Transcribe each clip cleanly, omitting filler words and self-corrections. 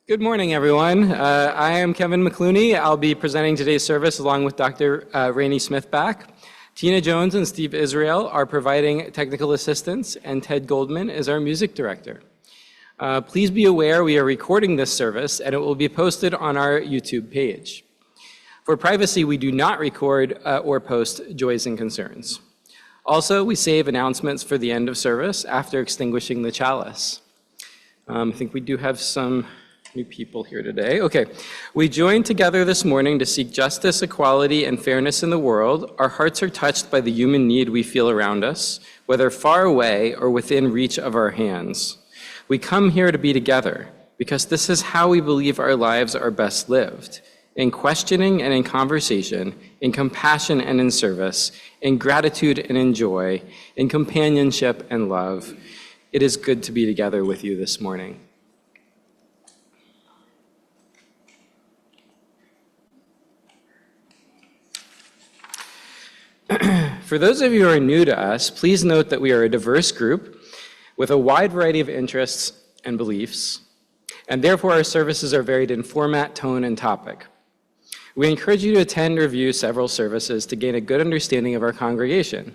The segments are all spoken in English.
Good morning, everyone. I am Kevin McClooney. I'll be presenting today's service along with Dr. Rainey-Smithback. Tina Jones and Steve Israel are providing technical assistance, and Ted Goldman is our music director. Please be aware we are recording this service, and it will be posted on our YouTube page. For privacy, we do not record or post joys and concerns. Also, we save announcements for the end of service after extinguishing the chalice. I think we do have some new people here today. Okay, we joined together this morning to seek justice, equality, and fairness in the world. Our hearts are touched by the human need we feel around us, whether far away or within reach of our hands. We come here to be together because this is how we believe our lives are best lived: in questioning and in conversation, in compassion and in service, in gratitude and in joy, in companionship and love. It is good to be together with you this morning. For those of you who are new to us, please note that we are a diverse group with a wide variety of interests and beliefs, and therefore our services are varied in format, tone, and topic. We encourage you to attend or view several services to gain a good understanding of our congregation.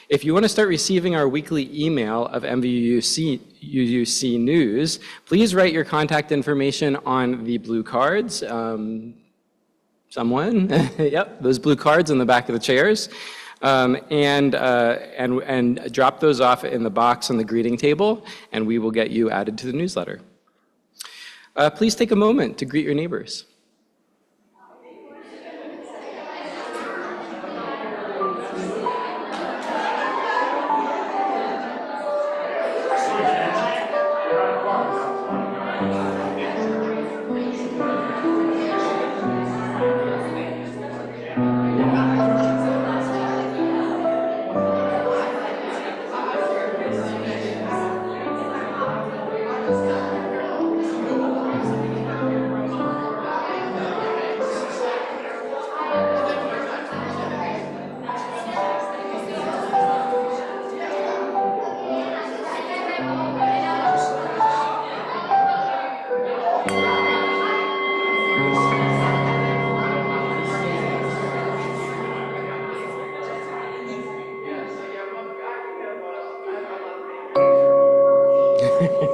If you want to start receiving our weekly email of MVUC news, please write your contact information on the blue cards. Someone? Yep, those blue cards in the back of the chairs. And drop those off in the box on the greeting table, and we will get you added to the newsletter. Please take a moment to greet your neighbors.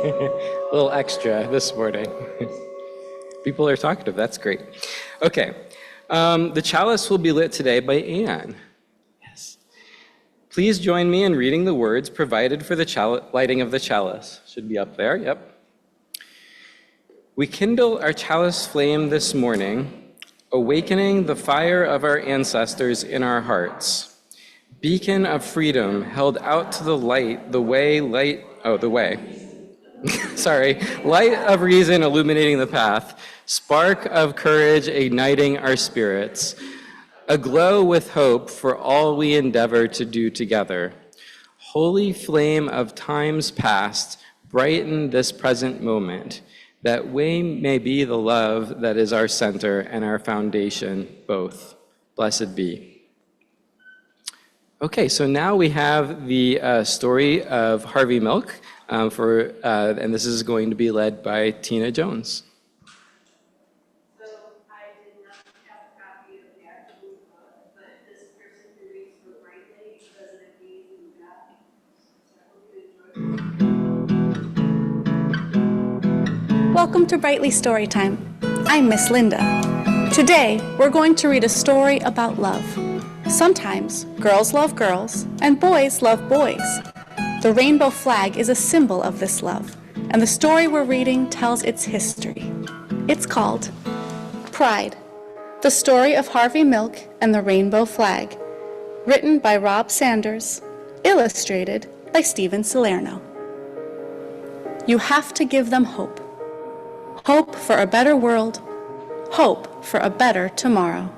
A little extra this morning. People are talkative, that's great. Okay, the chalice will be lit today by Anne. Yes. Please join me in reading the words provided for the lighting of the chalice. Should be up there, yep. We kindle our chalice flame this morning, awakening the fire of our ancestors in our hearts. Beacon of freedom held out to the light, light of reason illuminating the path, spark of courage igniting our spirits, aglow with hope for all we endeavor to do together. Holy flame of times past, brighten this present moment, that we may be the love that is our center and our foundation both. Blessed be. Okay, so now we have the story of Harvey Milk, and this is going to be led by Tina Jones. So I did not have a copy of the actual book, but this person who reads for brightly doesn't need to do that. Welcome to Brightly Storytime. I'm Miss Linda. Today, we're going to read a story about love. Sometimes girls love girls and boys love boys. The rainbow flag is a symbol of this love, and the story we're reading tells its history. It's called Pride, the story of Harvey Milk and the rainbow flag, written by Rob Sanders, illustrated by Stephen Salerno. You have to give them hope. Hope for a better world, hope for a better tomorrow.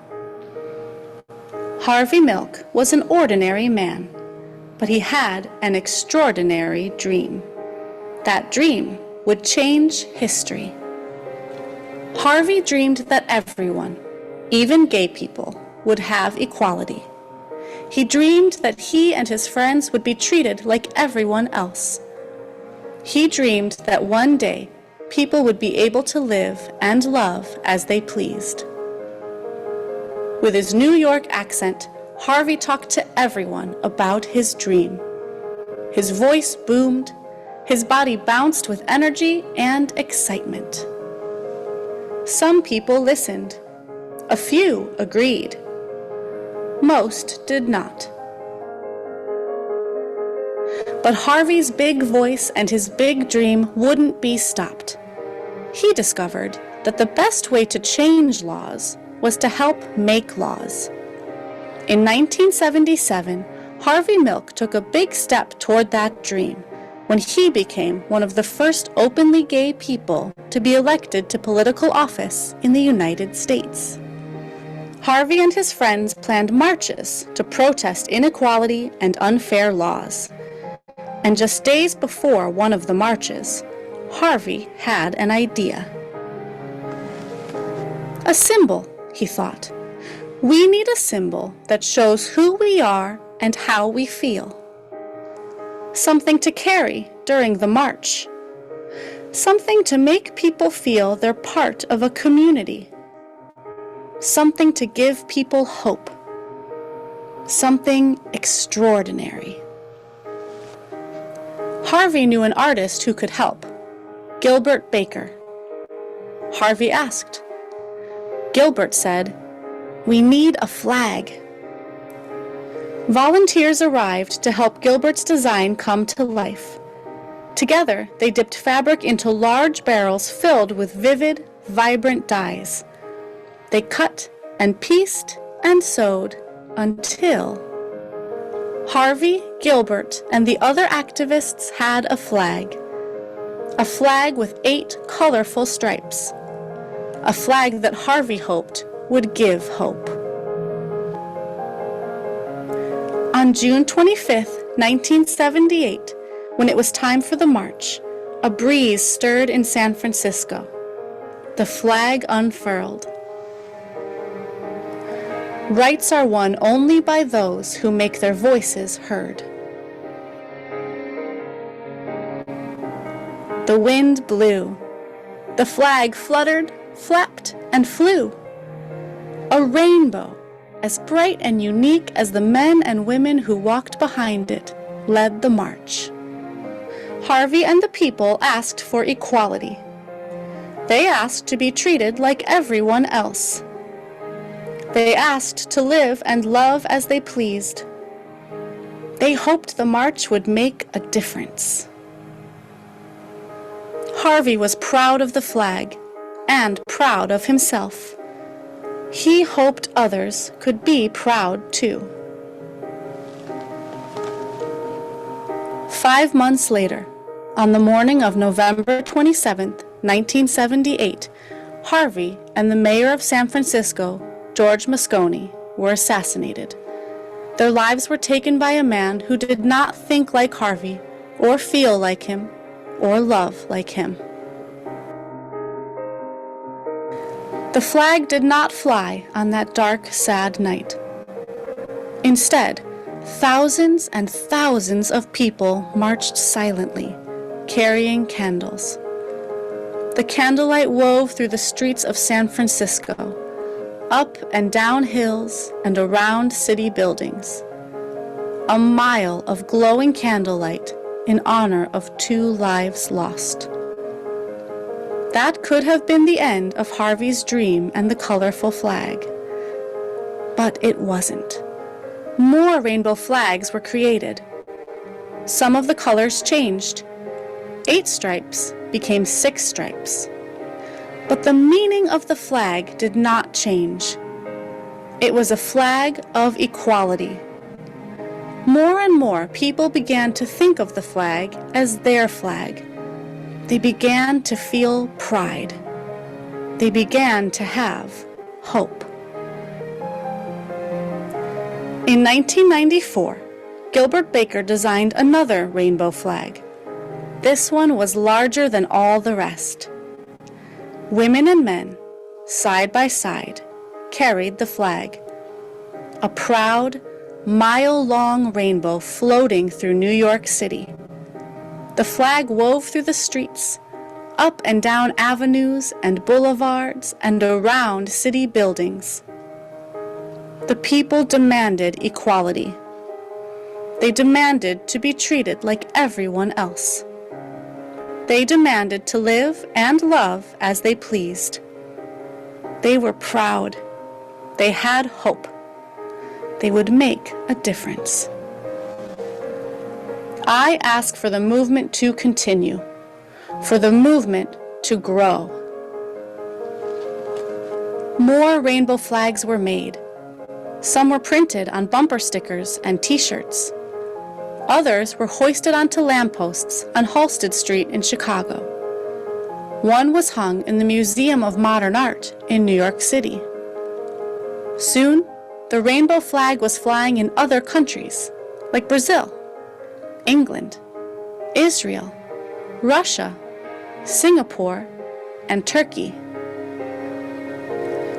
Harvey Milk was an ordinary man, but he had an extraordinary dream. That dream would change history. Harvey dreamed that everyone, even gay people, would have equality. He dreamed that he and his friends would be treated like everyone else. He dreamed that one day people would be able to live and love as they pleased. With his New York accent, Harvey talked to everyone about his dream. His voice boomed, his body bounced with energy and excitement. Some people listened. A few agreed. Most did not. But Harvey's big voice and his big dream wouldn't be stopped. He discovered that the best way to change laws was to help make laws. In 1977, Harvey Milk took a big step toward that dream when he became one of the first openly gay people to be elected to political office in the United States. Harvey and his friends planned marches to protest inequality and unfair laws. And just days before one of the marches, Harvey had an idea. A symbol, he thought. We need a symbol that shows who we are and how we feel. Something to carry during the march. Something to make people feel they're part of a community. Something to give people hope. Something extraordinary. Harvey knew an artist who could help, Gilbert Baker. Harvey asked. Gilbert said, "We need a flag." Volunteers arrived to help Gilbert's design come to life. Together, they dipped fabric into large barrels filled with vivid, vibrant dyes. They cut and pieced and sewed until Harvey, Gilbert, and the other activists had a flag. A flag with 8 colorful stripes. A flag that Harvey hoped would give hope. On June 25, 1978, when it was time for the march, a breeze stirred in San Francisco. The flag unfurled. Rights are won only by those who make their voices heard. The wind blew. The flag fluttered, flapped, and flew. A rainbow, as bright and unique as the men and women who walked behind it, led the march. Harvey and the people asked for equality. They asked to be treated like everyone else. They asked to live and love as they pleased. They hoped the march would make a difference. Harvey was proud of the flag and proud of himself. He hoped others could be proud too. 5 months later, on the morning of November 27, 1978, Harvey and the mayor of San Francisco, George Moscone, were assassinated. Their lives were taken by a man who did not think like Harvey, or feel like him, or love like him. The flag did not fly on that dark, sad night. Instead, thousands and thousands of people marched silently, carrying candles. The candlelight wove through the streets of San Francisco, up and down hills and around city buildings. A mile of glowing candlelight in honor of 2 lives lost. That could have been the end of Harvey's dream and the colorful flag. But it wasn't. More rainbow flags were created. Some of the colors changed. 8 stripes became 6 stripes. But the meaning of the flag did not change. It was a flag of equality. More and more people began to think of the flag as their flag. They began to feel pride. They began to have hope. In 1994, Gilbert Baker designed another rainbow flag. This one was larger than all the rest. Women and men, side by side, carried the flag. A proud, mile-long rainbow floating through New York City. The flag wove through the streets, up and down avenues and boulevards and around city buildings. The people demanded equality. They demanded to be treated like everyone else. They demanded to live and love as they pleased. They were proud. They had hope. They would make a difference. I ask for the movement to continue, for the movement to grow. More rainbow flags were made. Some were printed on bumper stickers and t-shirts. Others were hoisted onto lampposts on Halsted Street in Chicago. One was hung in the Museum of Modern Art in New York City. Soon, the rainbow flag was flying in other countries, like Brazil, England, Israel, Russia, Singapore, and Turkey.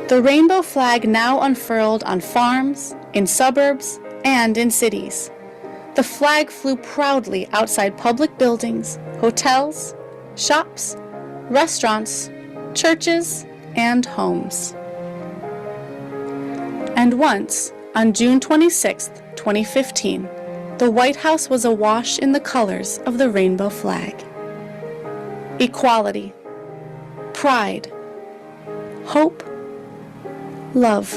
The rainbow flag now unfurled on farms, in suburbs, and in cities. The flag flew proudly outside public buildings, hotels, shops, restaurants, churches, and homes. And once, on June 26, 2015, the White House was awash in the colors of the rainbow flag. Equality, pride, hope, love.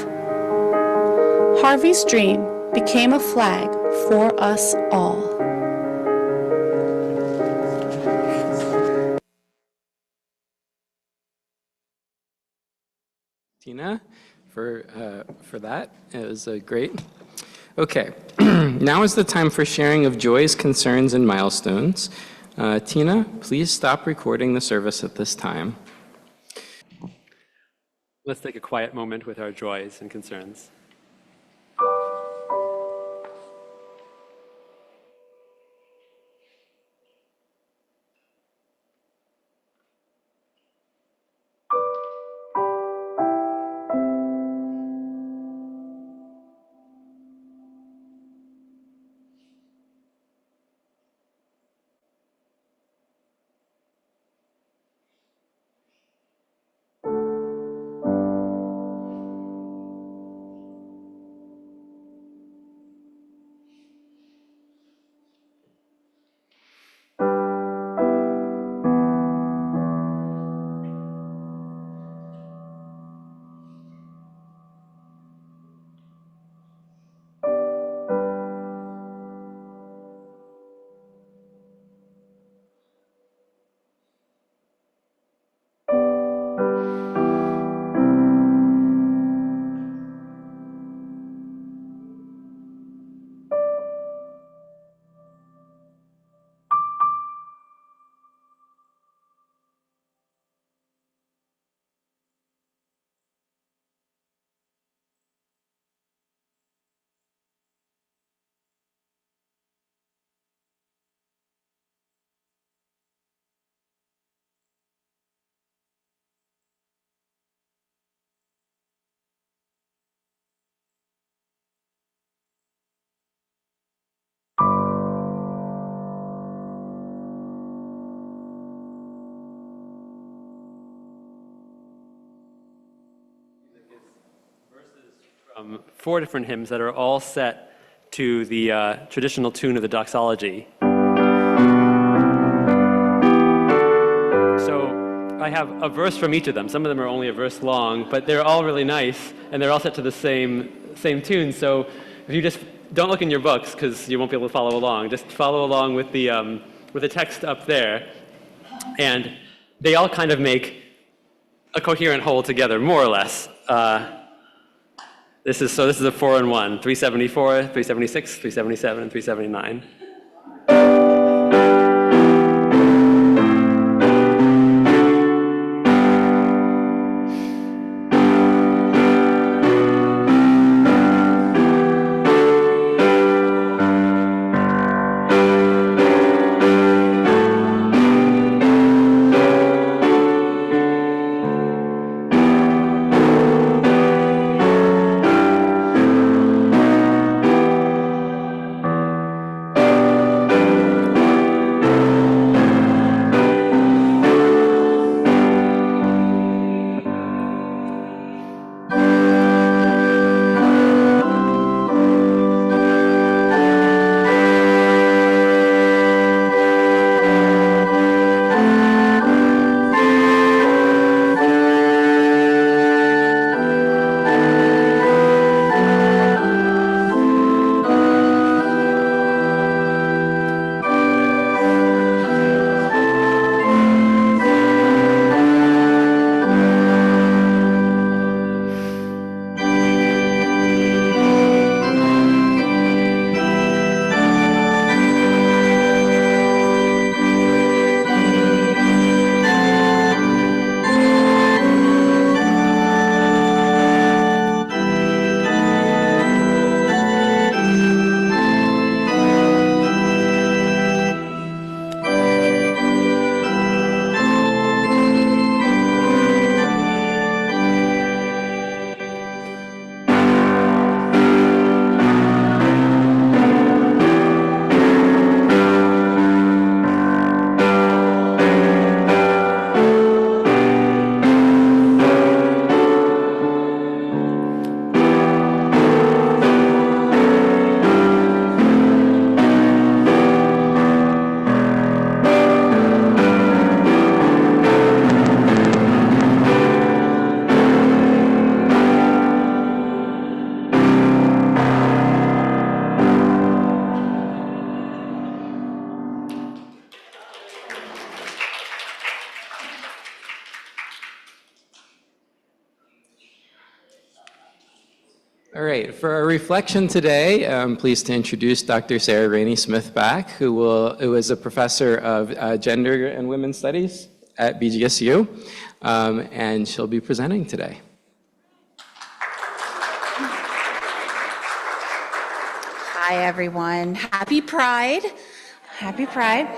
Harvey's dream became a flag for us all. Tina, for that. It was great. Okay, now is the time for sharing of joys, concerns, and milestones. Tina, please stop recording the service at this time. Let's take a quiet moment with our joys and concerns. Four different hymns that are all set to the traditional tune of the doxology. So I have a verse from each of them. Some of them are only a verse long, but they're all really nice, and they're all set to the same tune. So if you just don't look in your books, because you won't be able to follow along, just follow along with the text up there, and they all kind of make a coherent whole together, more or less. This is a 4-in-1, 374, 376, 377, and 379. All right, for our reflection today, I'm pleased to introduce Dr. Sarah Rainey-Smithback, who is a professor of gender and women's studies at BGSU, and she'll be presenting today. Hi, everyone. Happy Pride. Happy Pride.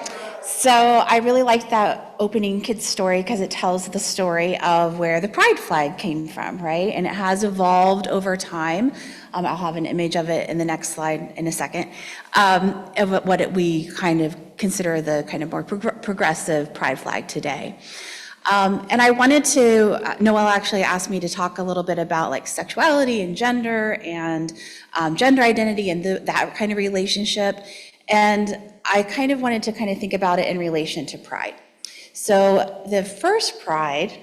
So I really liked that opening kid's story because it tells the story of where the pride flag came from, right? And it has evolved over time. I'll have an image of it in the next slide in a second, of what we kind of consider the kind of more progressive pride flag today. And I wanted to, Noelle actually asked me to talk a little bit about like sexuality and gender identity and that kind of relationship. And I kind of wanted to kind of think about it in relation to pride. So the first pride,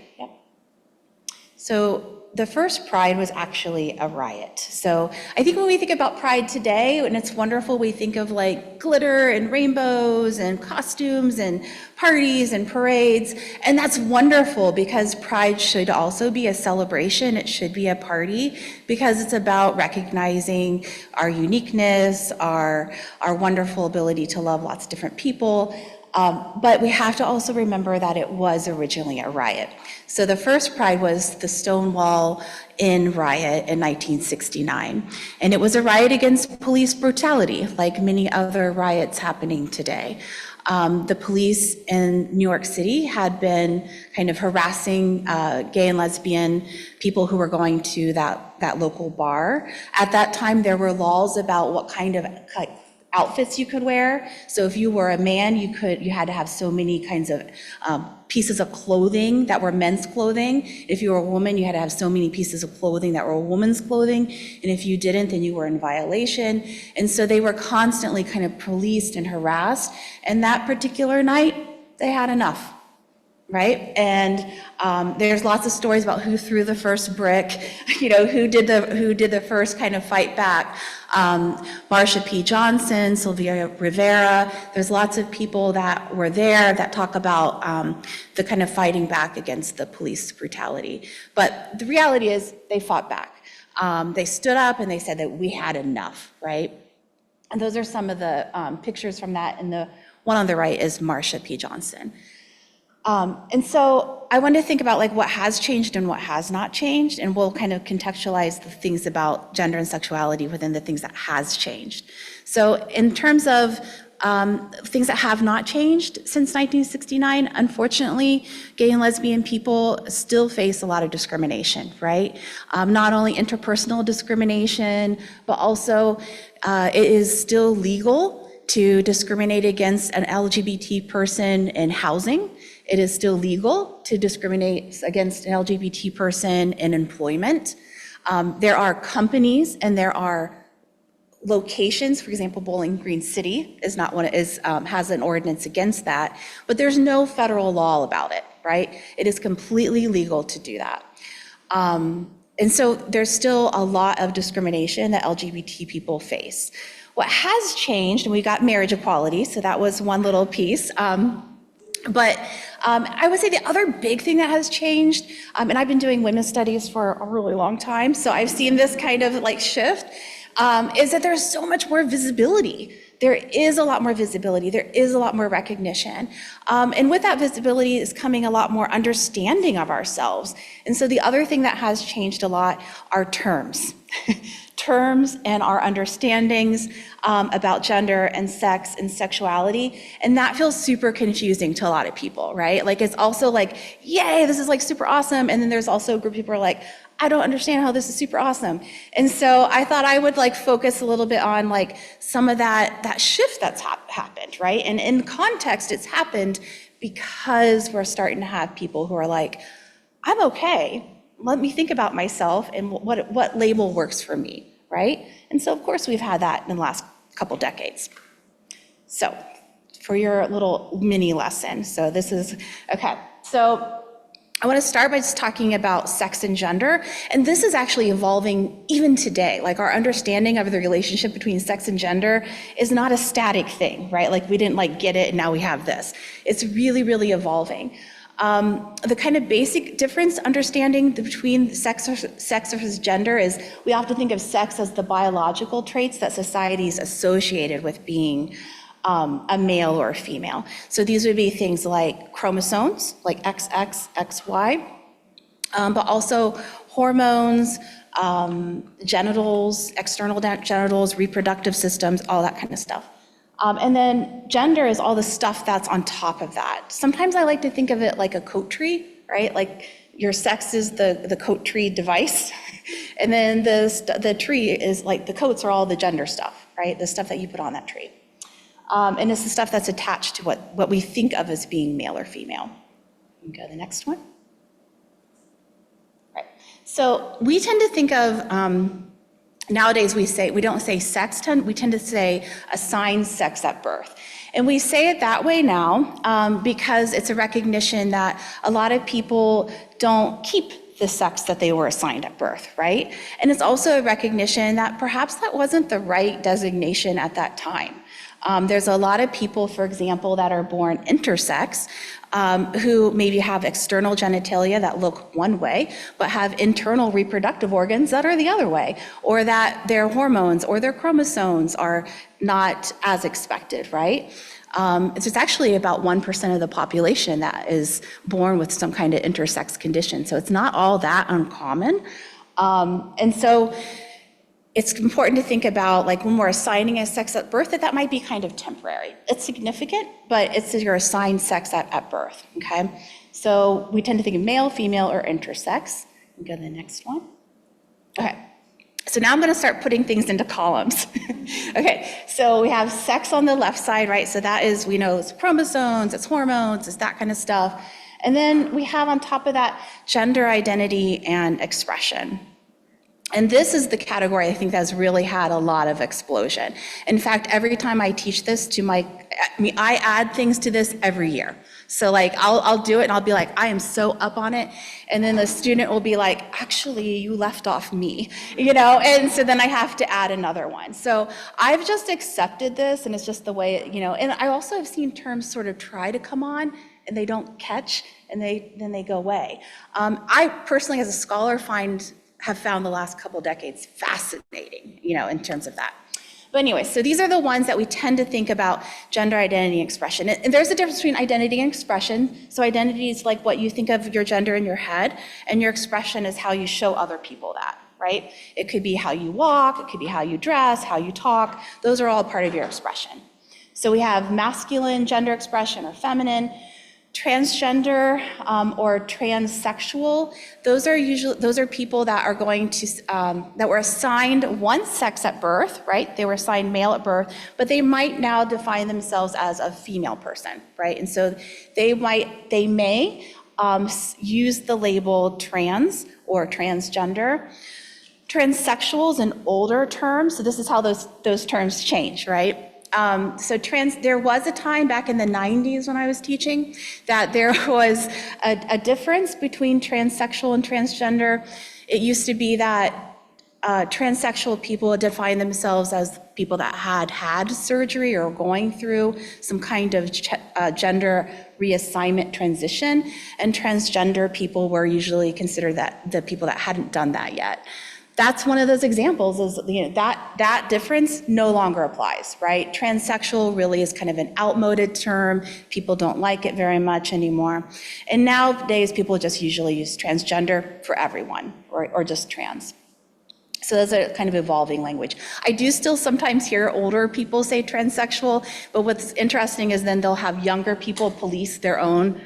the first pride was actually a riot. So I think when we think about pride today, and it's wonderful, we think of like glitter and rainbows and costumes and parties and parades. And that's wonderful because pride should also be a celebration. It should be a party because it's about recognizing our uniqueness, our wonderful ability to love lots of different people. But we have to also remember that it was originally a riot. So the first pride was the Stonewall Inn riot in 1969. And it was a riot against police brutality, like many other riots happening today. The police in New York City had been kind of harassing gay and lesbian people who were going to that local bar. At that time, there were laws about what kind of outfits you could wear. So if you were a man, you had to have so many kinds of pieces of clothing that were men's clothing. If you were a woman, you had to have so many pieces of clothing that were women's clothing. And if you didn't, then you were in violation. And so they were constantly kind of policed and harassed. And that particular night, they had enough. Right? And there's lots of stories about who threw the first brick, who did the first kind of fight back. Marsha P. Johnson, Sylvia Rivera, there's lots of people that were there that talk about the kind of fighting back against the police brutality. But the reality is they fought back. They stood up and they said that we had enough, right? And those are some of the pictures from that. And the one on the right is Marsha P. Johnson. And so I want to think about like what has changed and what has not changed, and we'll kind of contextualize the things about gender and sexuality within the things that has changed. So in terms of things that have not changed since 1969, unfortunately, gay and lesbian people still face a lot of discrimination, right? Not only interpersonal discrimination, but also it is still legal to discriminate against an LGBT person in housing. It is still legal to discriminate against an LGBT person in employment. There are companies and there are locations, for example, Bowling Green City has an ordinance against that, but there's no federal law about it, right? It is completely legal to do that. And so there's still a lot of discrimination that LGBT people face. What has changed, and we got marriage equality, so that was one little piece. But I would say the other big thing that has changed, and I've been doing women's studies for a really long time, so I've seen this kind of like shift, is that there's so much more visibility. There is a lot more visibility. There is a lot more recognition. And with that visibility is coming a lot more understanding of ourselves. And so the other thing that has changed a lot are terms. Terms and our understandings about gender and sex and sexuality. And that feels super confusing to a lot of people, right? Like it's also like, yay, this is like super awesome. And then there's also a group of people who are like, I don't understand how this is super awesome. And so I thought I would like focus a little bit on like some of that shift that's happened, right? And in context, it's happened because we're starting to have people who are like, I'm okay. Let me think about myself and what label works for me, right? And so of course we've had that in the last couple decades. So for your little mini lesson, so this is, okay. So I want to start by just talking about sex and gender, and this is actually evolving even today. Like our understanding of the relationship between sex and gender is not a static thing, right? Like we didn't like get it and now we have this. It's really, really evolving. The kind of basic difference understanding between sex versus gender is we often think of sex as the biological traits that society's associated with being a male or a female. So these would be things like chromosomes, like XX, XY, but also hormones, genitals, external genitals, reproductive systems, all that kind of stuff. And then gender is all the stuff that's on top of that. Sometimes I like to think of it like a coat tree, right? Like your sex is the coat tree device, and then the tree is like the coats are all the gender stuff, right? The stuff that you put on that tree. And it's the stuff that's attached to what we think of as being male or female. You can go to the next one. Right. So we tend to think of, nowadays we don't say sex, we tend to say assigned sex at birth. And we say it that way now because it's a recognition that a lot of people don't keep the sex that they were assigned at birth, right? And it's also a recognition that perhaps that wasn't the right designation at that time. There's a lot of people, for example, that are born intersex, who maybe have external genitalia that look one way, but have internal reproductive organs that are the other way, or that their hormones or their chromosomes are not as expected, right? It's actually about 1% of the population that is born with some kind of intersex condition, so it's not all that uncommon. And so it's important to think about, like, when we're assigning a sex at birth, that might be kind of temporary. It's significant, but it's your assigned sex at birth, okay? So we tend to think of male, female, or intersex. We go to the next one. Okay, so now I'm gonna start putting things into columns. Okay, so we have sex on the left side, right? So that is, we know it's chromosomes, it's hormones, it's that kind of stuff. And then we have on top of that, gender identity and expression. And this is the category I think that's really had a lot of explosion. In fact, every time I teach this to I add things to this every year. So like, I'll do it and I'll be like, I am so up on it. And then the student will be like, actually, you left off me, And so then I have to add another one. So I've just accepted this, and it's just the way, and I also have seen terms sort of try to come on and they don't catch, and then they go away. I personally, as a scholar, have found the last couple decades fascinating, in terms of that. But anyway, so these are the ones that we tend to think about gender identity and expression. And there's a difference between identity and expression. So identity is like what you think of your gender in your head, and your expression is how you show other people that, right? It could be how you walk, it could be how you dress, how you talk. Those are all part of your expression. So we have masculine gender expression or feminine, transgender or transsexual. Those are people that are going to that were assigned one sex at birth, right? They were assigned male at birth, but they might now define themselves as a female person, right? And so they may use the label trans or transgender. Transsexual is an older term, so this is how those terms change, right? So there was a time back in the 90s when I was teaching that there was a difference between transsexual and transgender. It used to be that transsexual people define themselves as people that had surgery or going through some kind of gender reassignment transition, and transgender people were usually considered the people that hadn't done that yet. That's one of those examples is, that difference no longer applies, right? Transsexual really is kind of an outmoded term. People don't like it very much anymore. And nowadays, people just usually use transgender for everyone, or just trans. So that's a kind of evolving language. I do still sometimes hear older people say transsexual, but what's interesting is then they'll have younger people police their own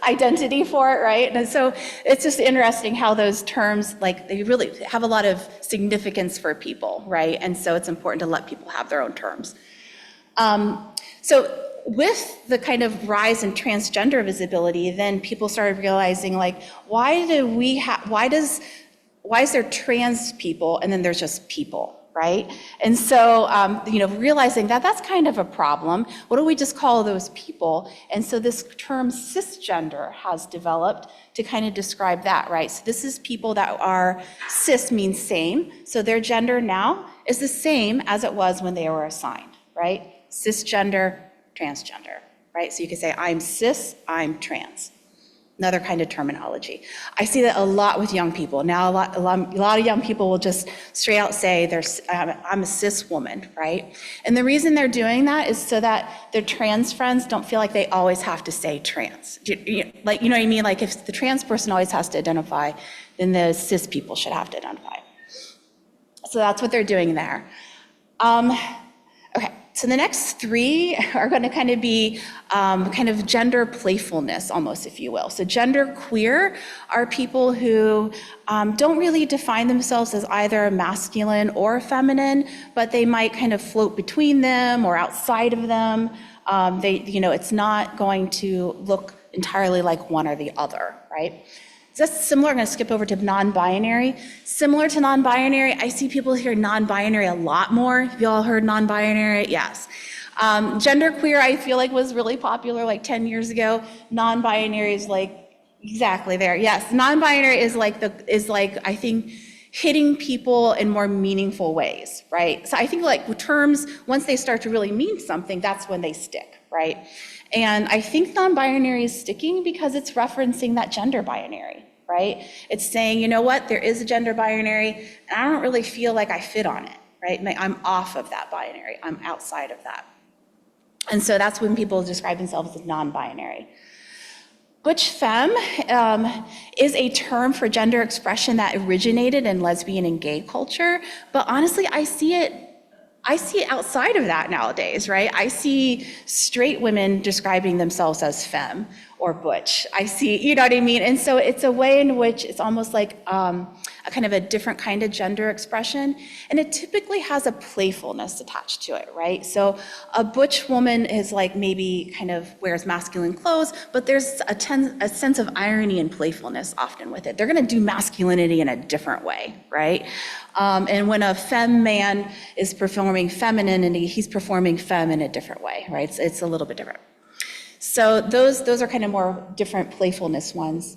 identity for it, right? And so it's just interesting how those terms, they really have a lot of significance for people, right? And so it's important to let people have their own terms. So with the kind of rise in transgender visibility, then people started realizing, why is there trans people and then there's just people, right? And so, realizing that that's kind of a problem. What do we just call those people? And so this term cisgender has developed to kind of describe that, right? So this is people that are, cis means same, so their gender now is the same as it was when they were assigned, right? Cisgender, transgender. right? So you could say, I'm cis, I'm trans. Another kind of terminology. I see that a lot with young people. Now, a lot of young people will just straight out say, I'm a cis woman, right? And the reason they're doing that is so that their trans friends don't feel like they always have to say trans. You know what I mean? Like if the trans person always has to identify, then the cis people should have to identify. So that's what they're doing there. Okay, so the next three are going to kind of be kind of gender playfulness almost, if you will. So gender queer are people who don't really define themselves as either masculine or feminine, but they might kind of float between them or outside of them. It's not going to look entirely like one or the other, right? That's similar. I'm going to skip over to non-binary. Similar to non-binary, I see people hear non-binary a lot more. Have you all heard non-binary? Yes. Genderqueer, I feel like was really popular like 10 years ago. Non-binary is like exactly there. Yes, non-binary is like I think hitting people in more meaningful ways, right? So I think like terms, once they start to really mean something, that's when they stick, right? And I think non-binary is sticking because it's referencing that gender binary, right? It's saying, you know what, there is a gender binary, and I don't really feel like I fit on it, right? I'm off of that binary, I'm outside of that. And so that's when people describe themselves as non-binary. Butch femme is a term for gender expression that originated in lesbian and gay culture, but honestly, I see it outside of that nowadays, right? I see straight women describing themselves as femme or butch. I see, you know what I mean? And so it's a way in which it's almost like a kind of a different kind of gender expression, and it typically has a playfulness attached to it, right? So a butch woman is like maybe kind of wears masculine clothes, but there's a sense of irony and playfulness often with it. They're gonna do masculinity in a different way, right? And when a femme man is performing femininity, he's performing femme in a different way, right? It's a little bit different. So those are kind of more different playfulness ones.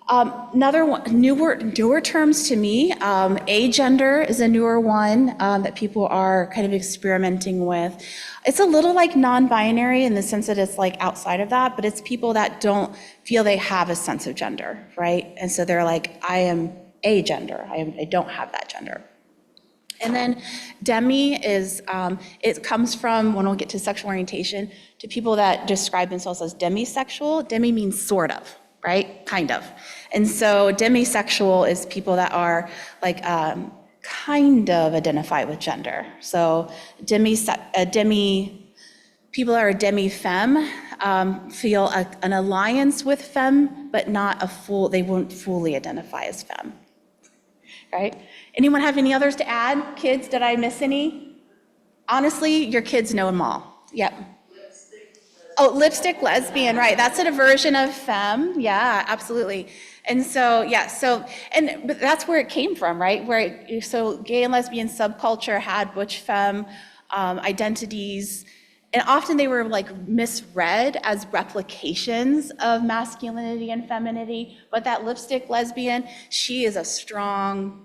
Another one, newer terms to me, agender is a newer one that people are kind of experimenting with. It's a little like non-binary in the sense that it's like outside of that, but it's people that don't feel they have a sense of gender, right? And so they're like, I am agender, I don't have that gender. And then demi is, it comes from, when we'll get to sexual orientation, to people that describe themselves as demisexual. Demi means sort of, right? Kind of. And so demisexual is people that are like kind of identify with gender. So people that are demi-femme feel an alliance with femme, but not they won't fully identify as femme, right? Anyone have any others to add? Kids, did I miss any? Honestly, your kids know them all. Yep. Lipstick lesbian, right. That's a version of femme. Yeah, absolutely. And so, yeah, but that's where it came from, right? So gay and lesbian subculture had butch femme identities, and often they were like misread as replications of masculinity and femininity, but that lipstick lesbian, she is a strong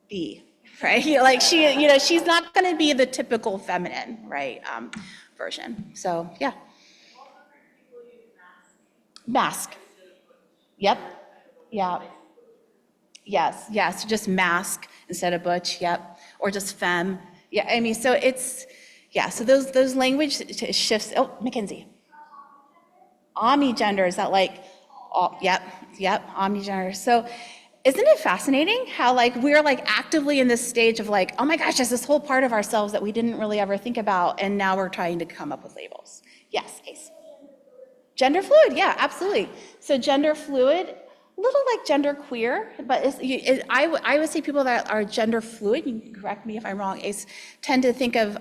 B, right? Like she's not going to be the typical feminine, right, version. So yeah. Mask. Yep. Yeah. Yes. Just mask instead of butch. Yep. Or just femme. Yeah. I mean, so it's So those language shifts. Oh, Mackenzie. Omnigender, is that like? Yep. Omnigender. So. Isn't it fascinating how like we're like actively in this stage of like, oh my gosh, there's this whole part of ourselves that we didn't really ever think about, and now we're trying to come up with labels. Yes, Ace. Gender fluid, yeah, absolutely. So gender fluid, a little like gender queer, but I would say people that are gender fluid, you can correct me if I'm wrong, Ace, tend to think of,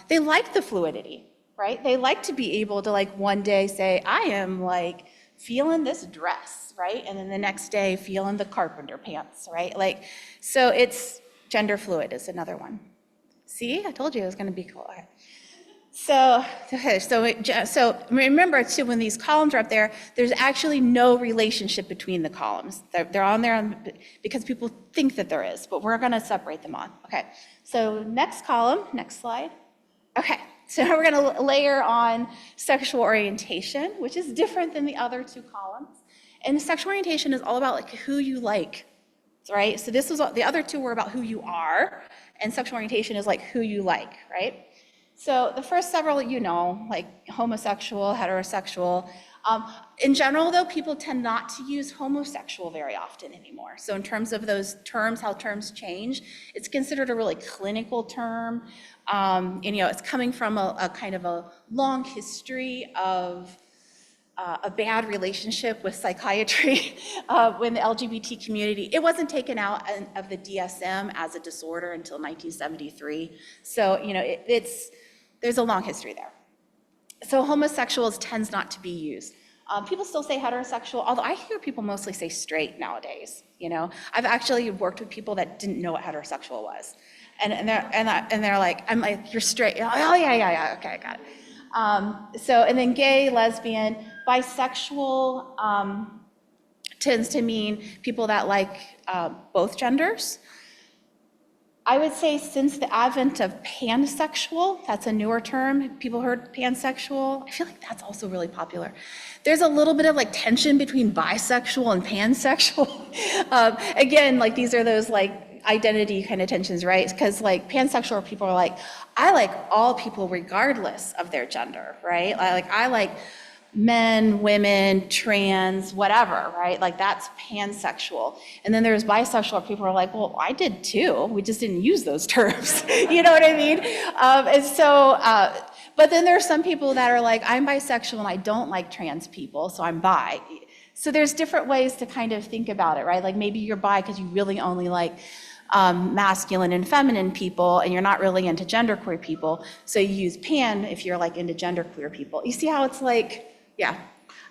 they like the fluidity, right? They like to be able to like one day say, I am like feeling this dress, right? And then the next day feeling the carpenter pants, right? Like, so it's gender fluid is another one. See, I told you it was gonna be cool. So remember too, when these columns are up there, there's actually no relationship between the columns. They're on there because people think that there is, but we're gonna separate them on. Okay, so next column, next slide. Okay, so we're gonna layer on sexual orientation, which is different than the other two columns. And sexual orientation is all about like who you like, right? So this was, the other two were about who you are, and sexual orientation is like who you like, right? So the first several, like homosexual, heterosexual. In general, though, people tend not to use homosexual very often anymore. So in terms of those terms, how terms change, it's considered a really clinical term. And, it's coming from a kind of a long history of a bad relationship with psychiatry in the LGBT community. It wasn't taken out of the DSM as a disorder until 1973. So, there's a long history there. So homosexuals tends not to be used. People still say heterosexual, although I hear people mostly say straight nowadays. I've actually worked with people that didn't know what heterosexual was, and they're like, I'm like, you're straight. Oh yeah, okay, I got it. And then gay, lesbian, bisexual tends to mean people that like both genders. I would say since the advent of pansexual, that's a newer term. People heard pansexual. I feel like that's also really popular. There's a little bit of like tension between bisexual and pansexual. Again, like these are those like identity kind of tensions, right? Because like pansexual people are like, I like all people regardless of their gender, right? I like men, women, trans, whatever, right? Like that's pansexual. And then there's bisexual people who are like, well, I did too. We just didn't use those terms. You know what I mean? But then there's some people that are like, I'm bisexual and I don't like trans people, so I'm bi. So there's different ways to kind of think about it, right? Like maybe you're bi because you really only like masculine and feminine people, and you're not really into genderqueer people. So you use pan if you're like into genderqueer people. You see how it's like, yeah,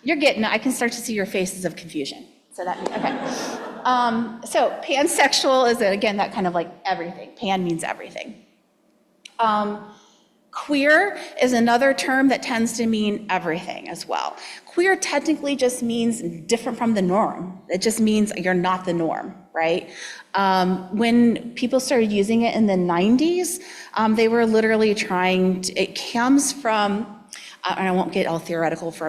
you're getting it. I can start to see your faces of confusion. So that, okay. So pansexual is, again, that kind of like everything. Pan means everything. Queer is another term that tends to mean everything as well. Queer technically just means different from the norm. It just means you're not the norm, right? When people started using it in the 90s, they were literally trying to, it comes from, and I won't get all theoretical for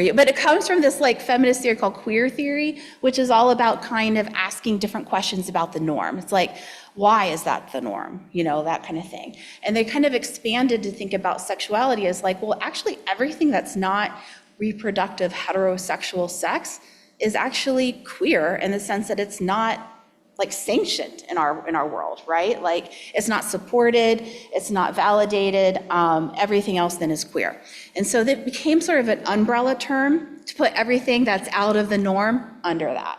you, but it comes from this like feminist theory called queer theory, which is all about kind of asking different questions about the norm. It's like, why is that the norm? That kind of thing. And they kind of expanded to think about sexuality as like, well, actually everything that's not reproductive heterosexual sex is actually queer in the sense that it's not like sanctioned in our world, right? Like it's not supported, it's not validated, everything else then is queer. And so that became sort of an umbrella term to put everything that's out of the norm under that.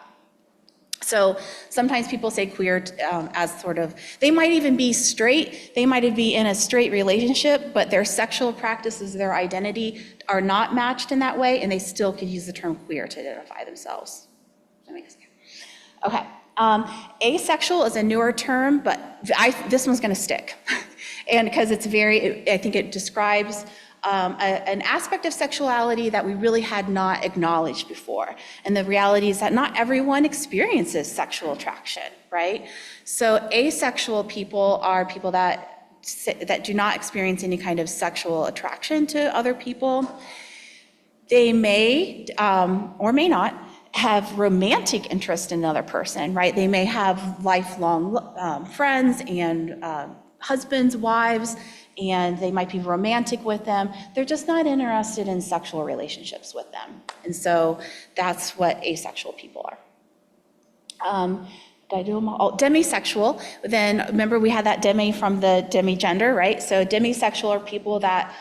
So sometimes people say queer as sort of, they might even be straight, they might be in a straight relationship, but their sexual practices, their identity are not matched in that way, and they still could use the term queer to identify themselves. Does that make sense? Okay. Asexual is a newer term, but this one's going to stick. And because I think it describes an aspect of sexuality that we really had not acknowledged before. And the reality is that not everyone experiences sexual attraction, right? So asexual people are people that do not experience any kind of sexual attraction to other people. They may or may not have romantic interest in another person, right? They may have lifelong friends and husbands, wives, and they might be romantic with them. They're just not interested in sexual relationships with them. And so that's what asexual people are. Did I do them all? Oh, demisexual, then remember we had that demi from the demigender, right? So demisexual are people that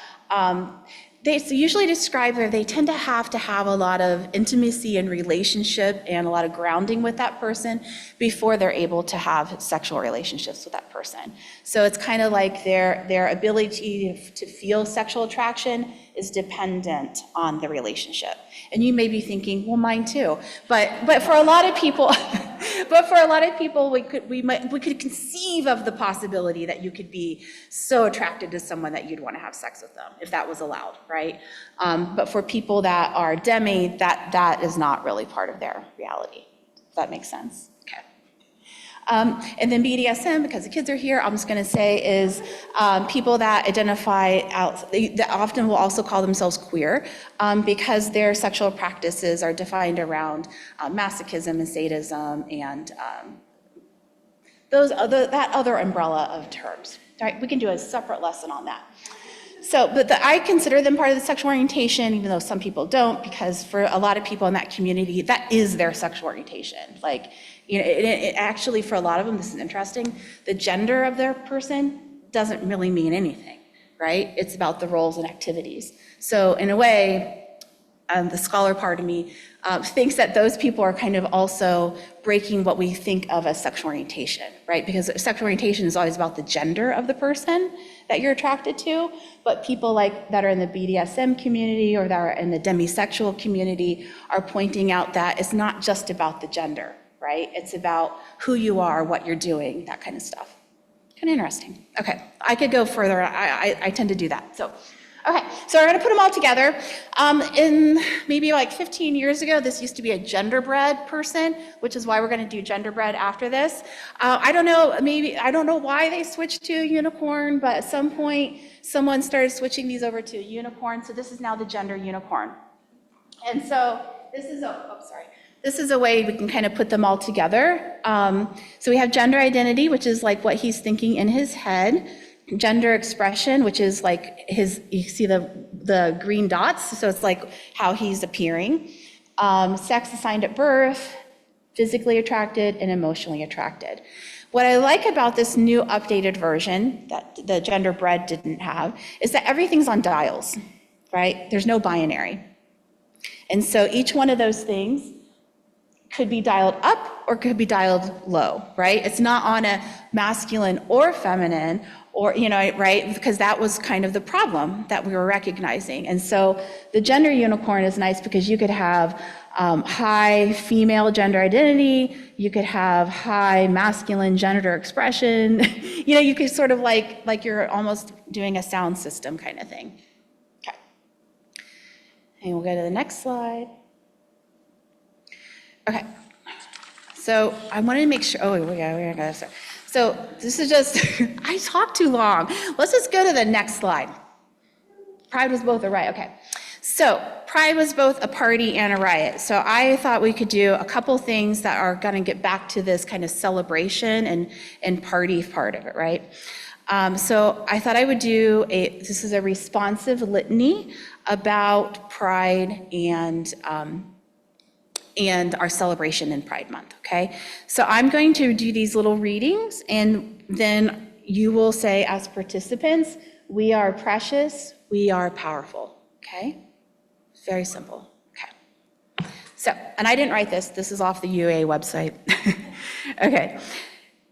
they usually describe that they tend to have a lot of intimacy and relationship and a lot of grounding with that person before they're able to have sexual relationships with that person. So it's kind of like their ability to feel sexual attraction is dependent on the relationship. And you may be thinking, well, mine too. But for a lot of people, we could conceive of the possibility that you could be so attracted to someone that you'd want to have sex with them, if that was allowed, right? But for people that are demi, that is not really part of their reality. If that makes sense. Okay. And then BDSM, because the kids are here, I'm just going to say is people that identify out, that often will also call themselves queer because their sexual practices are defined around masochism and sadism and that other umbrella of terms. All right, we can do a separate lesson on that. So, but I consider them part of the sexual orientation, even though some people don't, because for a lot of people in that community, that is their sexual orientation. Like, you know, it actually, for a lot of them, this is interesting, the gender of their person doesn't really mean anything, right? It's about the roles and activities. So in a way, the scholar part of me thinks that those people are kind of also breaking what we think of as sexual orientation, right? Because sexual orientation is always about the gender of the person that you're attracted to, but people like that are in the BDSM community or that are in the demisexual community are pointing out that it's not just about the gender, right? It's about who you are, what you're doing, that kind of stuff. Kind of interesting. Okay, I could go further. I tend to do that. So, okay, so we're going to put them all together. In maybe like 15 years ago, this used to be a genderbread person, which is why we're going to do genderbread after this. I don't know why they switched to unicorn, but at some point, someone started switching these over to unicorn. So this is now the gender unicorn. And so this is This is a way we can kind of put them all together. So we have gender identity, which is like what he's thinking in his head. Gender expression, which is like you see the green dots, so it's like how he's appearing. Sex assigned at birth, physically attracted and emotionally attracted. What I like about this new updated version that the genderbread didn't have is that everything's on dials, right? There's no binary. And so each one of those things could be dialed up or could be dialed low, right? It's not on a masculine or feminine or, right? Because that was kind of the problem that we were recognizing. And so the gender unicorn is nice because you could have high female gender identity, you could have high masculine gender expression, you could sort of like you're almost doing a sound system kind of thing. Okay. And we'll go to the next slide. Okay, so I wanted to make sure, we gotta start. So this is just, I talked too long. Let's just go to the next slide. Pride was both a riot, okay. So Pride was both a party and a riot. So I thought we could do a couple things that are gonna get back to this kind of celebration and party part of it, right? So I thought I would do this is a responsive litany about Pride and our celebration in Pride Month, okay? So I'm going to do these little readings, and then you will say as participants, we are precious, we are powerful, okay? Very simple, okay. So, and I didn't write this is off the UA website. Okay.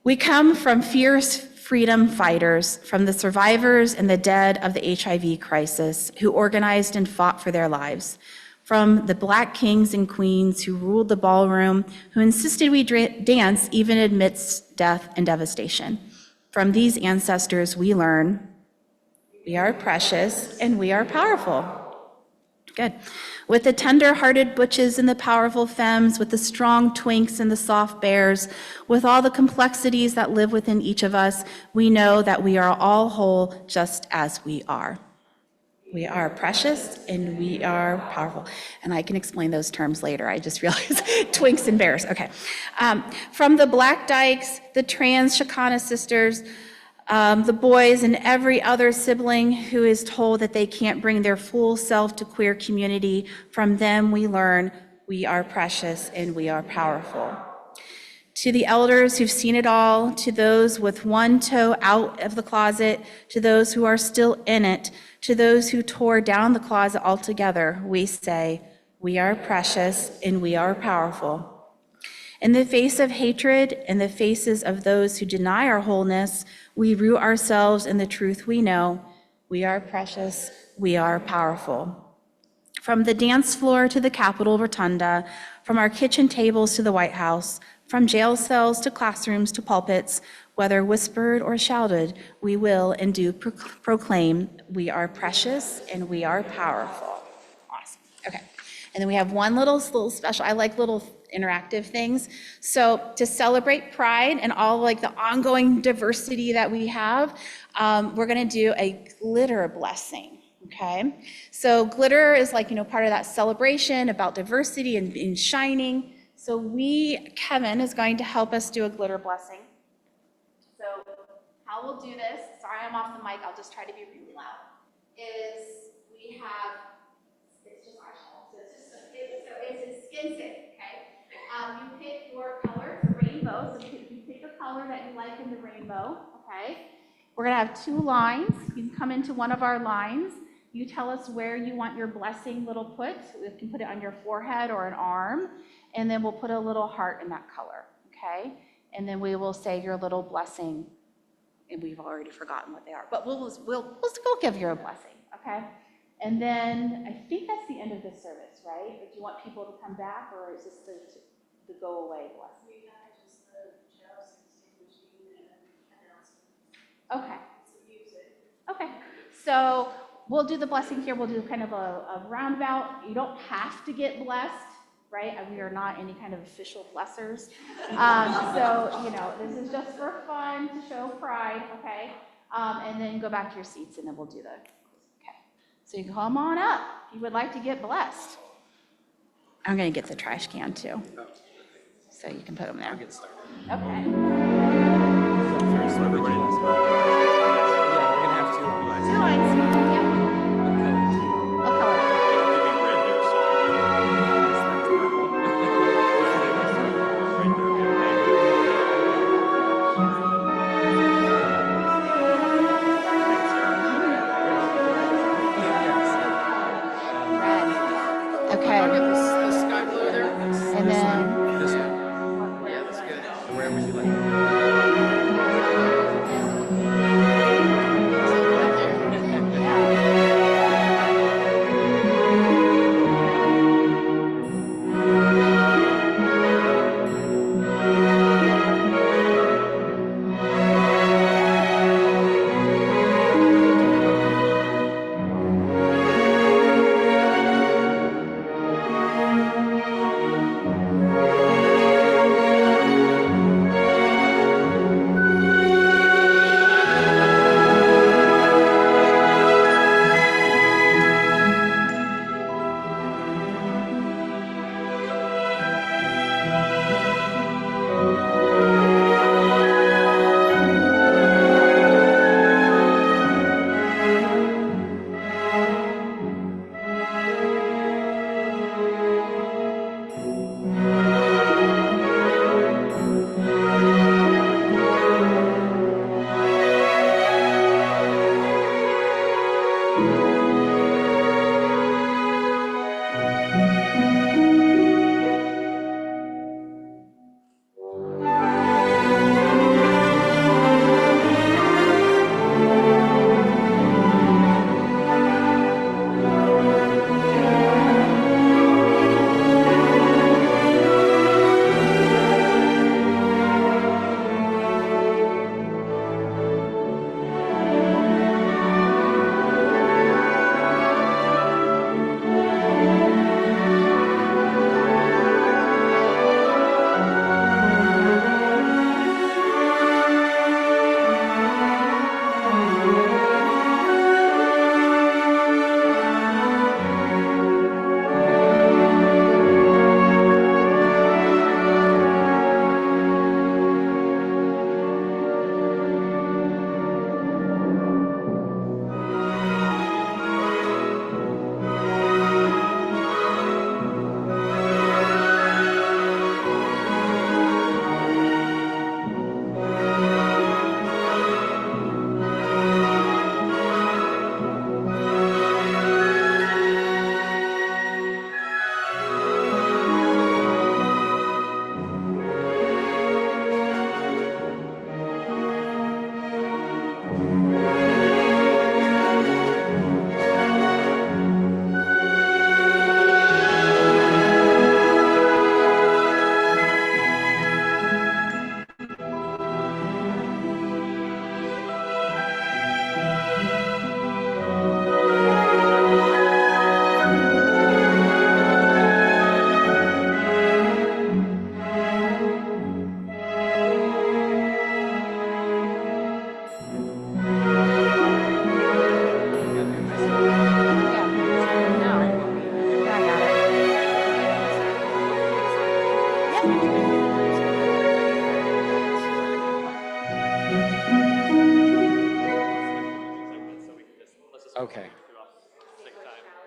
We come from fierce freedom fighters, from the survivors and the dead of the HIV crisis who organized and fought for their lives. From the Black kings and queens who ruled the ballroom, who insisted we dance even amidst death and devastation. From these ancestors, we learn we are precious and we are powerful. Good. With the tender-hearted butches and the powerful femmes, with the strong twinks and the soft bears, with all the complexities that live within each of us, we know that we are all whole just as we are. We are precious and we are powerful. And I can explain those terms later. I just realized twinks and bears. Okay. From the Black Dykes, the trans Chicana sisters, the boys and every other sibling who is told that they can't bring their full self to queer community, from them we learn we are precious and we are powerful. To the elders who've seen it all, to those with one toe out of the closet, to those who are still in it, to those who tore down the closet altogether, we say, we are precious and we are powerful. In the face of hatred, in the faces of those who deny our wholeness, we root ourselves in the truth we know. We are precious, we are powerful. From the dance floor to the Capitol Rotunda, from our kitchen tables to the White House, from jail cells to classrooms to pulpits, whether whispered or shouted, we will and do proclaim we are precious and we are powerful. Awesome. Okay. And then we have one little special, I like little interactive things. So to celebrate Pride and all like the ongoing diversity that we have, we're gonna do a glitter blessing, okay? So glitter is like, part of that celebration about diversity and shining. So Kevin is going to help us do a glitter blessing. So how we'll do this, sorry I'm off the mic, I'll just try to be really loud, is we have, it's just eyeshadow, so it's a skin safe, okay? You pick your color, it's a rainbow, so you pick a color that you like in the rainbow, okay? We're gonna have 2 lines. You can come into one of our lines. You tell us where you want your blessing little put. You can put it on your forehead or an arm, and then we'll put a little heart in that color, okay? And then we will say your little blessing, and we've already forgotten what they are, but we'll give you a blessing, okay? And then I think that's the end of the service, right? Or do you want people to come back, or is this the go away blessing? We have just the chalice extinguishing and announcements. Okay. Some music. Okay, so we'll do the blessing here. We'll do kind of a roundabout. You don't have to get blessed, right? We are not any kind of official blessers. So, this is just for fun to show pride, okay? And then go back to your seats and then we'll do okay. So you can come on up if you would like to get blessed. I'm gonna get the trash can too. So you can put them there. Okay. First, everybody. Yeah, we're gonna have 2 lines. 2 lines, yeah. What color? Red. Okay. The sky blue there. And then, This one. Yeah, that's good. Where would you like?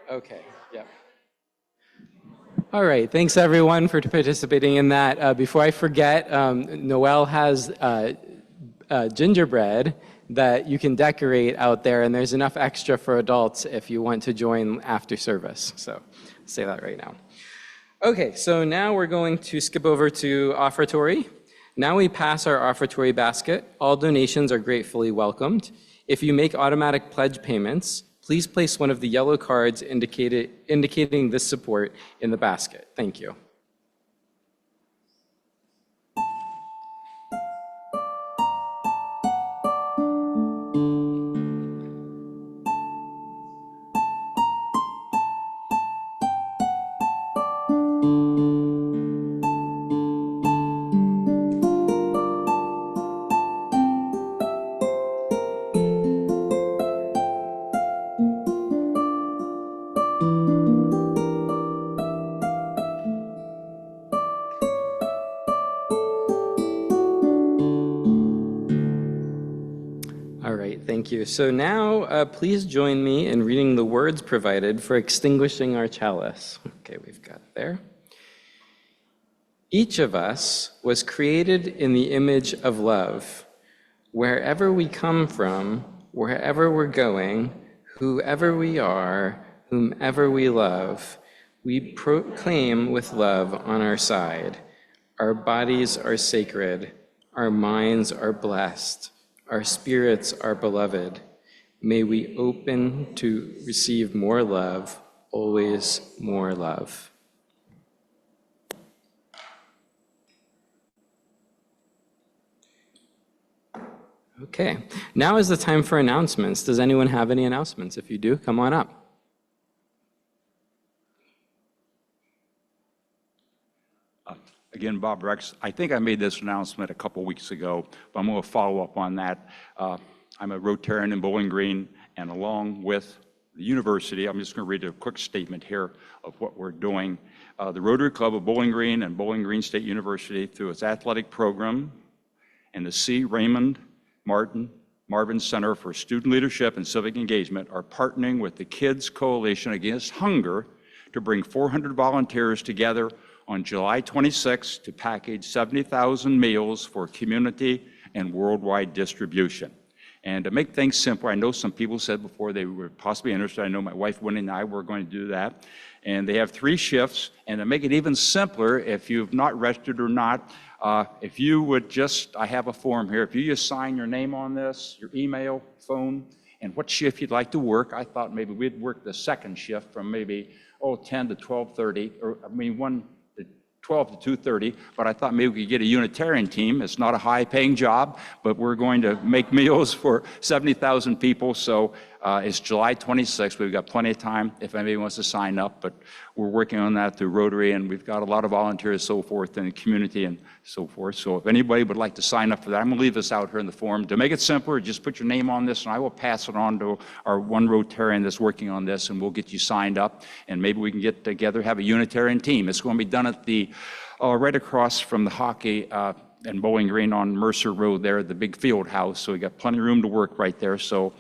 Okay, yep. All right, thanks everyone for participating in that. Before I forget, Noelle has gingerbread that you can decorate out there, and there's enough extra for adults if you want to join after service. So I'll say that right now. Okay, so now we're going to skip over to offertory. Now we pass our offertory basket. All donations are gratefully welcomed. If you make automatic pledge payments, please place one of the yellow cards indicating this support in the basket. Thank you. All right, thank you. So now, please join me in reading the words provided for extinguishing our chalice. Okay, we've got there. Each of us was created in the image of love. Wherever we come from, wherever we're going, whoever we are, whomever we love, we proclaim with love on our side. Our bodies are sacred. Our minds are blessed. Our spirits are beloved. May we open to receive more love, always more love. Okay, now is the time for announcements. Does anyone have any announcements? If you do, come on up. Again, Bob Rex, I think I made this announcement a couple weeks ago, but I'm going to follow up on that. I'm a Rotarian in Bowling Green, and along with the university, I'm just going to read a quick statement here of what we're doing. The Rotary Club of Bowling Green and Bowling Green State University, through its athletic program and the C. Raymond Marvin Center for Student Leadership and Civic Engagement, are partnering with the Kids Coalition Against Hunger to bring 400 volunteers together on July 26th to package 70,000 meals for community and worldwide distribution. And to make things simple, I know some people said before they were possibly interested. I know my wife Winnie and I were going to do that. And they have 3 shifts. And to make it even simpler, if you've not registered or not, if you would just, I have a form here. If you just sign your name on this, your email, phone, and what shift you'd like to work. I thought maybe we'd work the second shift from maybe 10 to 12:30, or 12 to 2:30, but I thought maybe we could get a Unitarian team. It's not a high-paying job, but we're going to make meals for 70,000 people, so it's July 26th. We've got plenty of time if anybody wants to sign up, but we're working on that through Rotary, and we've got a lot of volunteers, so forth, in the community and so forth. So if anybody would like to sign up for that, I'm going to leave this out here in the form. To make it simpler, just put your name on this, and I will pass it on to our one Rotarian that's working on this, and we'll get you signed up, and maybe we can get together, have a Unitarian team. It's going to be done at the right across from the hockey and Bowling Green on Mercer Road there, the big field house. So we got plenty of room to work right there. So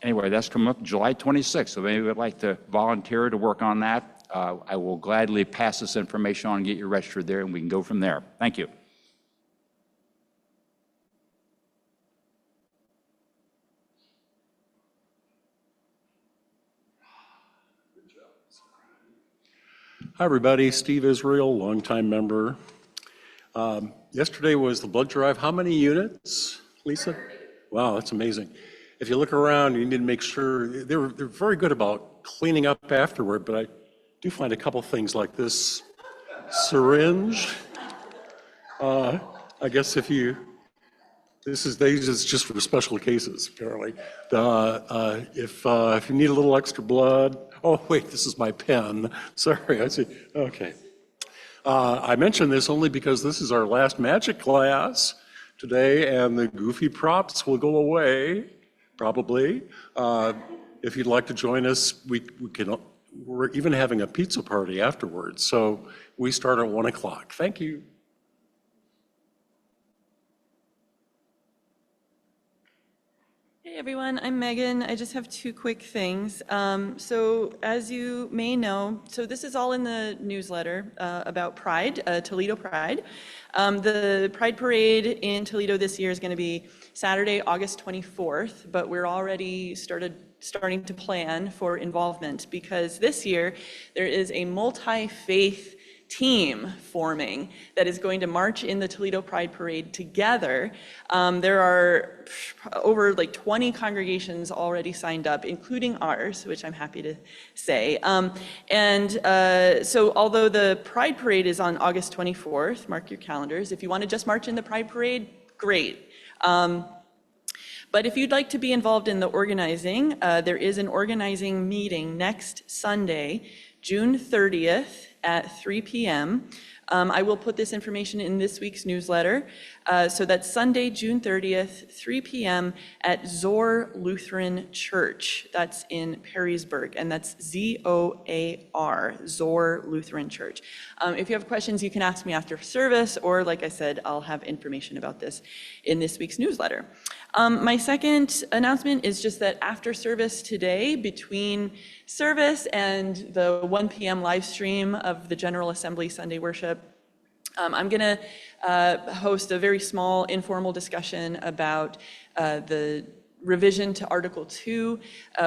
anyway, that's coming up July 26th. So if anybody would like to volunteer to work on that, I will gladly pass this information on and get you registered there, and we can go from there. Thank you. Hi, everybody. Steve Israel, longtime member. Yesterday was the blood drive. How many units, Lisa? Wow, that's amazing. If you look around, you need to make sure they're very good about cleaning up afterward, but I do find a couple things like this syringe. I guess if you, this is just for special cases, apparently. If you need a little extra blood, oh wait, this is my pen. Sorry, I see. Okay. I mention this only because this is our last magic class today, and the goofy props will go away, probably. If you'd like to join us, we're even having a pizza party afterwards. So we start at 1 o'clock. Thank you. Hey Hey everyone, I'm Megan. I just have two quick things. So as you may know, so this is all in the newsletter about Pride, Toledo Pride. The Pride Parade in Toledo this year is going to be Saturday, August 24th, but we're already starting to plan for involvement because this year there is a multi-faith team forming that is going to march in the Toledo Pride Parade together. There are over like 20 congregations already signed up, including ours, which I'm happy to say. So although the Pride Parade is on August 24th, mark your calendars. If you want to just march in the Pride Parade, great. But if you'd like to be involved in the organizing, there is an organizing meeting next Sunday, June 30th at 3 p.m. I will put this information in this week's newsletter. So that's Sunday, June 30th, 3 p.m. at Zoar Lutheran Church. That's in Perrysburg, and that's Z-O-A-R, Zoar Lutheran Church. If you have questions, you can ask me after service, or like I said, I'll have information about this in this week's newsletter. My second announcement is just that after service today, between service and the 1 p.m. live stream of the General Assembly Sunday worship, I'm going to host a very small informal discussion about the revision to Article 2,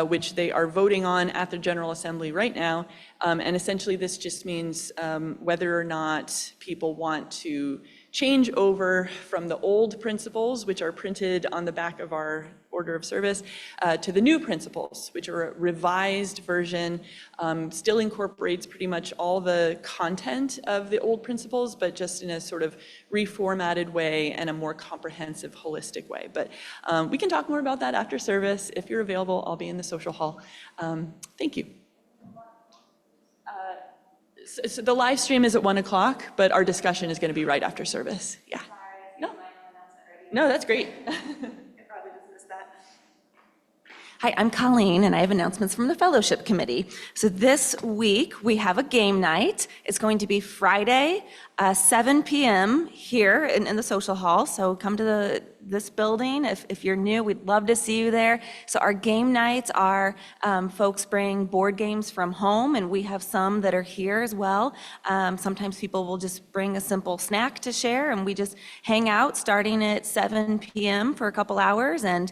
which they are voting on at the General Assembly right now. And essentially this just means whether or not people want to change over from the old principles, which are printed on the back of our order of service, to the new principles, which are a revised version, still incorporates pretty much all the content of the old principles, but just in a sort of reformatted way and a more comprehensive, holistic way. But we can talk more about that after service. If you're available, I'll be in the social hall. Thank you. So the live stream is at 1 o'clock, but our discussion is going to be right after service. Yeah. No, that's great. Hi, I'm Colleen, and I have announcements from the Fellowship Committee. So this week, we have a game night. It's going to be Friday, 7 p.m. here in the social hall. So come to this building. If you're new, we'd love to see you there. So our game nights are folks bring board games from home, and we have some that are here as well. Sometimes people will just bring a simple snack to share, and we just hang out starting at 7 p.m. for a couple hours and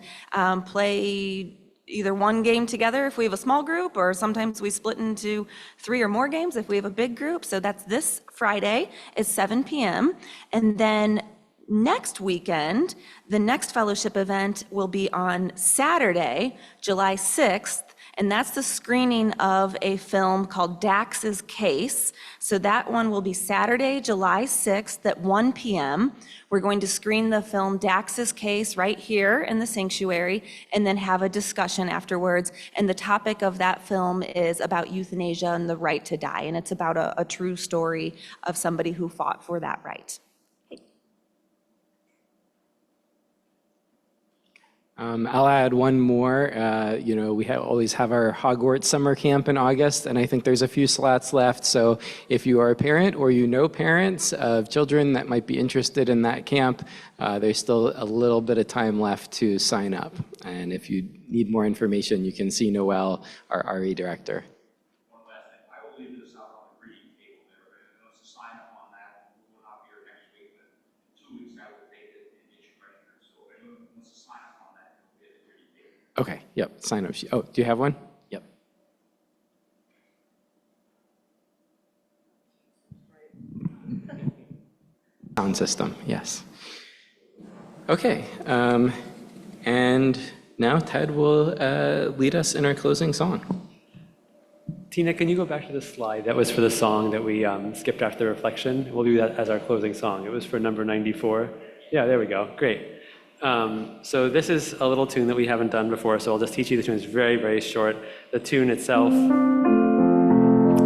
play either one game together if we have a small group, or sometimes we split into 3 or more games if we have a big group. So that's this Friday at 7 p.m. And then next weekend, the next fellowship event will be on Saturday, July 6th, and that's the screening of a film called Dax's Case. So that one will be Saturday, July 6th at 1 p.m. We're going to screen the film Dax's Case right here in the sanctuary and then have a discussion afterwards. And the topic of that film is about euthanasia and the right to die. And it's about a true story of somebody who fought for that right. I'll add one more. We always have our Hogwarts summer camp in August, and I think there's a few slots left. So if you are a parent or you know parents of children that might be interested in that camp, there's still a little bit of time left to sign up. And if you need more information, you can see Noelle, our RE director. One last thing, I will leave this out on the reading table there, but if wants to sign up on that, we will not be here next week, but 2 weeks out we'll take it and get you registered. So if anyone wants to sign up on that, you'll get it reading table. Okay, yep, sign up sheet. Oh, do you have one? Yep. Sound system, yes. Okay, and now Ted will lead us in our closing song. Tina, can you go back to the slide? That was for the song that we skipped after the reflection. We'll do that as our closing song. It was for number 94. Yeah, there we go. Great. So this is a little tune that we haven't done before, so I'll just teach you the tune. It's very, very short. The tune itself,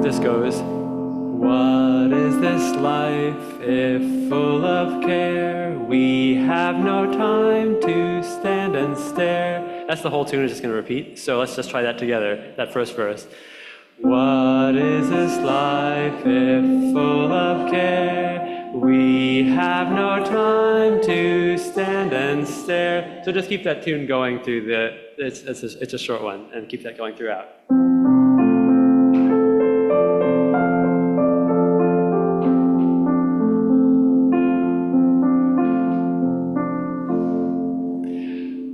this goes, what is this life if full of care? We have no time to stand and stare. That's the whole tune. It's just going to repeat. So let's just try that together, that first verse. What is this life if full of care? We have no time to stand and stare. So just keep that tune going through it's a short one, and keep that going throughout.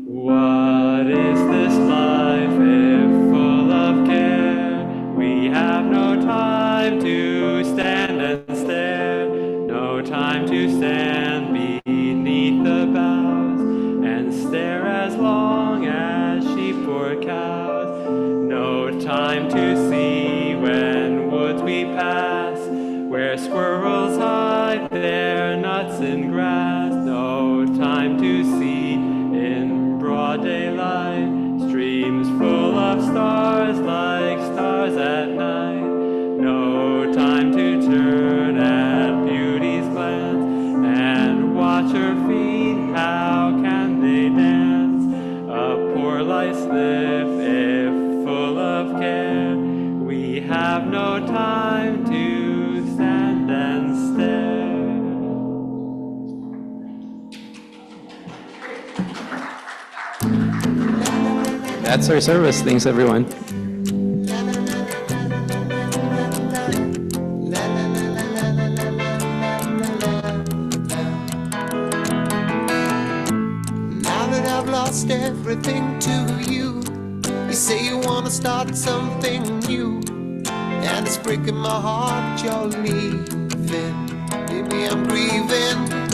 What is this life if full of care? We have no time to stand and stare, no time to stand beneath the boughs and stare as long as sheep or cows, no time to see when woods we pass, where squirrels hide their nuts in grass, no time to see in broad daylight, streams full of stars like stars at night. No time to turn at beauty's glance and watch her feet, how can they dance? A poor light slip if full of care. We have no time to stand and stare. That's our service. Thanks, everyone. Now that I've lost everything to you, you say you wanna start something new, and it's breaking my heart you're leaving. Maybe I'm grieving.